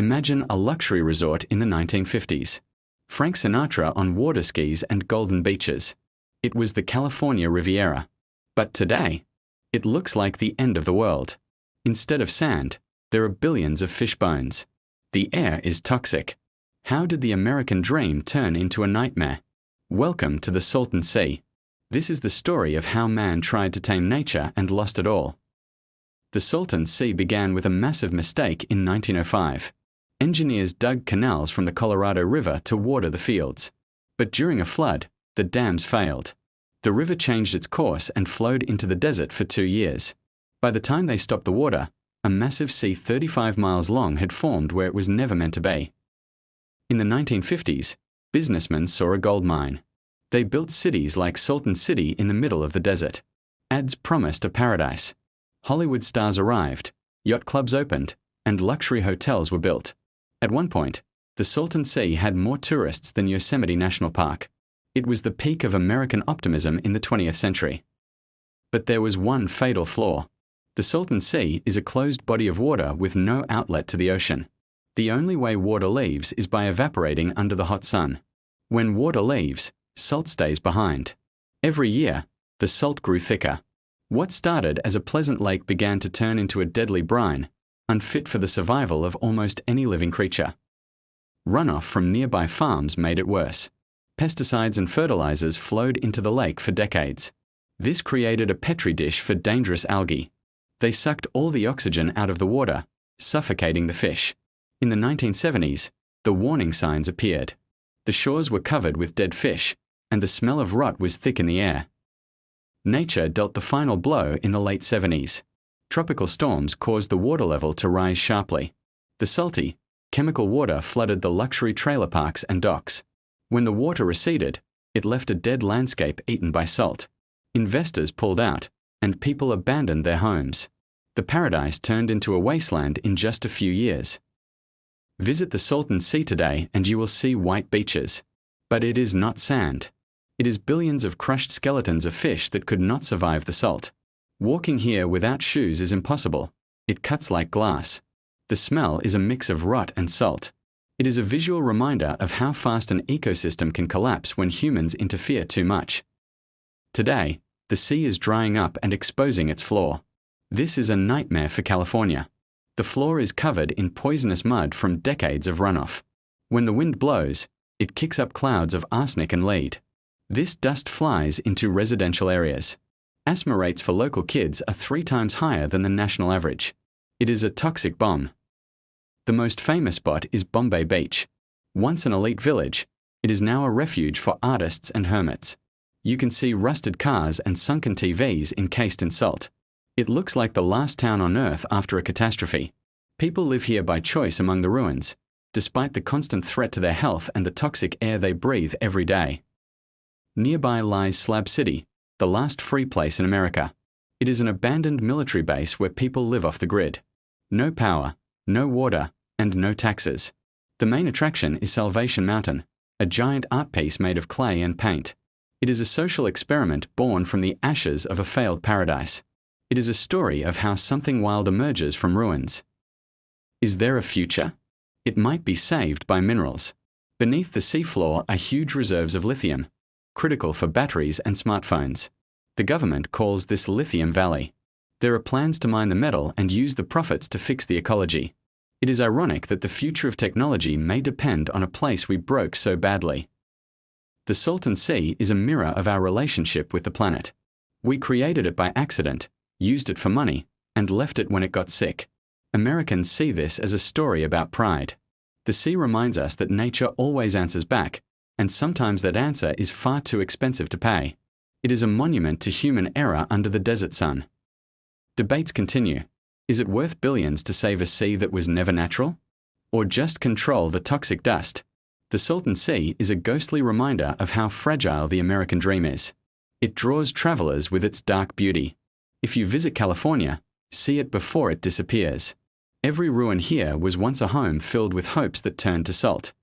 Imagine a luxury resort in the 1950s. Frank Sinatra on water skis and golden beaches. It was the California Riviera. But today, it looks like the end of the world. Instead of sand, there are billions of fish bones. The air is toxic. How did the American dream turn into a nightmare? Welcome to the Salton Sea. This is the story of how man tried to tame nature and lost it all. The Salton Sea began with a massive mistake in 1905. Engineers dug canals from the Colorado River to water the fields. But during a flood, the dams failed. The river changed its course and flowed into the desert for 2 years. By the time they stopped the water, a massive sea 35 miles long had formed where it was never meant to be. In the 1950s, businessmen saw a gold mine. They built cities like Salton City in the middle of the desert. Ads promised a paradise. Hollywood stars arrived, yacht clubs opened, and luxury hotels were built. At one point, the Salton Sea had more tourists than Yosemite National Park. It was the peak of American optimism in the 20th century. But there was one fatal flaw. The Salton Sea is a closed body of water with no outlet to the ocean. The only way water leaves is by evaporating under the hot sun. When water leaves, salt stays behind. Every year, the salt grew thicker. What started as a pleasant lake began to turn into a deadly brine, unfit for the survival of almost any living creature. Runoff from nearby farms made it worse. Pesticides and fertilizers flowed into the lake for decades. This created a petri dish for dangerous algae. They sucked all the oxygen out of the water, suffocating the fish. In the 1970s, the warning signs appeared. The shores were covered with dead fish, and the smell of rot was thick in the air. Nature dealt the final blow in the late 70s. Tropical storms caused the water level to rise sharply. The salty, chemical water flooded the luxury trailer parks and docks. When the water receded, it left a dead landscape eaten by salt. Investors pulled out, and people abandoned their homes. The paradise turned into a wasteland in just a few years. Visit the Salton Sea today and you will see white beaches. But it is not sand. It is billions of crushed skeletons of fish that could not survive the salt. Walking here without shoes is impossible. It cuts like glass. The smell is a mix of rot and salt. It is a visual reminder of how fast an ecosystem can collapse when humans interfere too much. Today, the sea is drying up and exposing its floor. This is a nightmare for California. The floor is covered in poisonous mud from decades of runoff. When the wind blows, it kicks up clouds of arsenic and lead. This dust flies into residential areas. Asthma rates for local kids are 3 times higher than the national average. It is a toxic bomb. The most famous spot is Bombay Beach. Once an elite village, it is now a refuge for artists and hermits. You can see rusted cars and sunken TVs encased in salt. It looks like the last town on Earth after a catastrophe. People live here by choice among the ruins, despite the constant threat to their health and the toxic air they breathe every day. Nearby lies Slab City, the last free place in America. It is an abandoned military base where people live off the grid. No power, no water, and no taxes. The main attraction is Salvation Mountain, a giant art piece made of clay and paint. It is a social experiment born from the ashes of a failed paradise. It is a story of how something wild emerges from ruins. Is there a future? It might be saved by minerals. Beneath the seafloor are huge reserves of lithium, critical for batteries and smartphones. The government calls this Lithium Valley. There are plans to mine the metal and use the profits to fix the ecology. It is ironic that the future of technology may depend on a place we broke so badly. The Salton Sea is a mirror of our relationship with the planet. We created it by accident, used it for money, and left it when it got sick. Americans see this as a story about pride. The sea reminds us that nature always answers back, and sometimes that answer is far too expensive to pay. It is a monument to human error under the desert sun. Debates continue. Is it worth billions to save a sea that was never natural? Or just control the toxic dust? The Salton Sea is a ghostly reminder of how fragile the American dream is. It draws travelers with its dark beauty. If you visit California, see it before it disappears. Every ruin here was once a home filled with hopes that turned to salt.